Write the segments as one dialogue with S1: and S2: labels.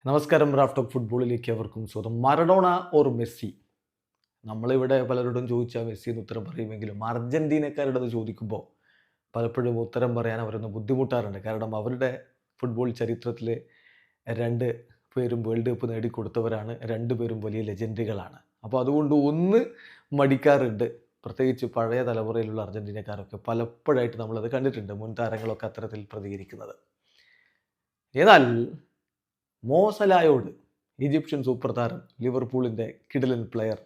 S1: നമസ്കാരം. Raf talk ഫുട്ബോളിലേക്ക് അവർക്കും സ്വാഗതം. Maradona or Messi? നമ്മളിവിടെ പലരോടും ചോദിച്ചാൽ മെസ്സി എന്ന് ഉത്തരം പറയുമെങ്കിലും അർജൻറ്റീനക്കാരുടെ അത് ചോദിക്കുമ്പോൾ പലപ്പോഴും ഉത്തരം പറയാൻ അവരൊന്ന് ബുദ്ധിമുട്ടാറുണ്ട്. കാരണം അവരുടെ ഫുട്ബോൾ ചരിത്രത്തിൽ രണ്ട് പേരും വേൾഡ് കപ്പ് നേടിക്കൊടുത്തവരാണ്. രണ്ടുപേരും വലിയ ലെജൻഡുകളാണ്. അപ്പോൾ അതുകൊണ്ട് ഒന്ന് മടിക്കാറുണ്ട്. പ്രത്യേകിച്ച് പഴയ തലമുറയിലുള്ള അർജൻറ്റീനക്കാരൊക്കെ പലപ്പോഴായിട്ട് നമ്മളത് കണ്ടിട്ടുണ്ട്. മുൻ താരങ്ങളൊക്കെ അത്തരത്തിൽ പ്രതികരിക്കുന്നത്. എന്നാൽ മോസലായോട് ഈജിപ്ഷ്യൻ സൂപ്പർ താരം, ലിവർപൂളിൻ്റെ കിടിലൻ പ്ലെയർ,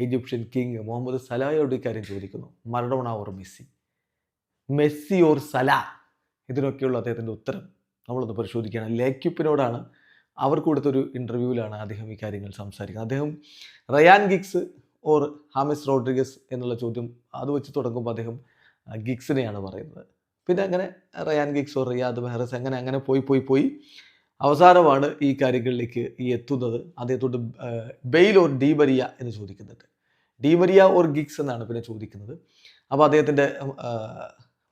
S1: ഈജിപ്ഷ്യൻ കിങ് മുഹമ്മദ് സലായോട് ഇക്കാര്യം ചോദിക്കുന്നു. Maradona or Messi? Messi or Salah? ഇതിനൊക്കെയുള്ള അദ്ദേഹത്തിൻ്റെ ഉത്തരം നമ്മളൊന്ന് പരിശോധിക്കുകയാണ്. ലേക്യുപ്പിനോടാണ് അവർക്ക് കൊടുത്തൊരു ഇൻ്റർവ്യൂവിലാണ് അദ്ദേഹം ഈ കാര്യങ്ങൾ സംസാരിക്കുന്നത്. അദ്ദേഹം Ryan Giggs or James Rodriguez എന്നുള്ള ചോദ്യം അത് വെച്ച് തുടങ്ങുമ്പോൾ അദ്ദേഹം ഗിഗ്സിനെയാണ് പറയുന്നത്. പിന്നെ അങ്ങനെ Ryan Giggs or Riyad Mahrez അങ്ങനെ പോയി അവസാനമാണ് ഈ കാര്യങ്ങളിലേക്ക് എത്തുന്നത്. അദ്ദേഹത്തോട് ബെയിൽ ഓർ ഡീമരിയ എന്ന് ചോദിക്കുന്നുണ്ട്. ഡീമരിയ ഓർ ഗിഗ്സ് എന്നാണ് പിന്നെ ചോദിക്കുന്നത്. അപ്പോൾ അദ്ദേഹത്തിൻ്റെ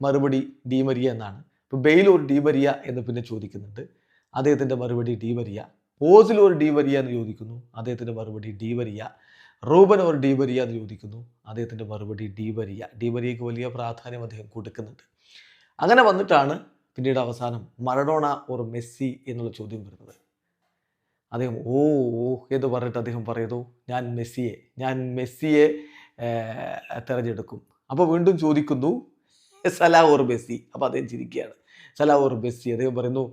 S1: മറുപടി ഡീമരിയ എന്നാണ്. ഇപ്പോൾ ബെയിൽ ഓർ ഡീമരിയ എന്ന് പിന്നെ ചോദിക്കുന്നുണ്ട്. അദ്ദേഹത്തിൻ്റെ മറുപടി ഡീമരിയ. ഓസിൽ ഓർ ഡീമരിയ എന്ന് ചോദിക്കുന്നു. അദ്ദേഹത്തിൻ്റെ മറുപടി ഡീമരിയ. റൂബൻ ഓർ ഡീമരിയ എന്ന് ചോദിക്കുന്നു. അദ്ദേഹത്തിൻ്റെ മറുപടി ഡീമരിയ. ഡീമരിയയ്ക്ക് വലിയ പ്രാധാന്യം അദ്ദേഹം കൊടുക്കുന്നുണ്ട്. അങ്ങനെ വന്നിട്ടാണ് പിന്നീട് അവസാനം മറഡോണ ഓർ മെസ്സി എന്നുള്ള ചോദ്യം വരുന്നത്. അദ്ദേഹം ഓ എന്ന് പറഞ്ഞിട്ട് അദ്ദേഹം പറയുന്നു, ഞാൻ മെസ്സിയെ തിരഞ്ഞെടുക്കും. അപ്പോൾ വീണ്ടും ചോദിക്കുന്നു സലാ ഓർ മെസ്സി. അപ്പോൾ അദ്ദേഹം ചിരിക്കുകയാണ്. Salah or Messi. അദ്ദേഹം പറയുന്നു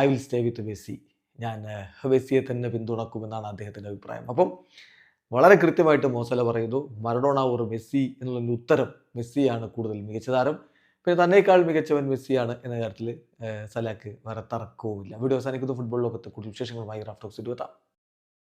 S1: I will stay with Messi. ഞാൻ മെസ്സിയെ തന്നെ പിന്തുണക്കുമെന്നാണ് അദ്ദേഹത്തിൻ്റെ അഭിപ്രായം. അപ്പം വളരെ കൃത്യമായിട്ട് മോസല പറയുന്നു മറഡോണ ഓർ മെസ്സി എന്നുള്ള ഉത്തരം മെസ്സിയാണ് കൂടുതൽ മികച്ച താരം. പിന്നെ തന്നേക്കാൾ മികച്ചവൻ മെസ്സിയാണ് എന്ന കാര്യത്തിൽ സലാക്ക് വേറെ തർക്കവുമില്ല. വീഡിയോ അവസാനിക്കുന്നു. ഫുട്ബോൾ ലോകത്ത് കൂടുതൽ വിശേഷങ്ങളുമായി റാഫ് ടോക്സ് എത്താം.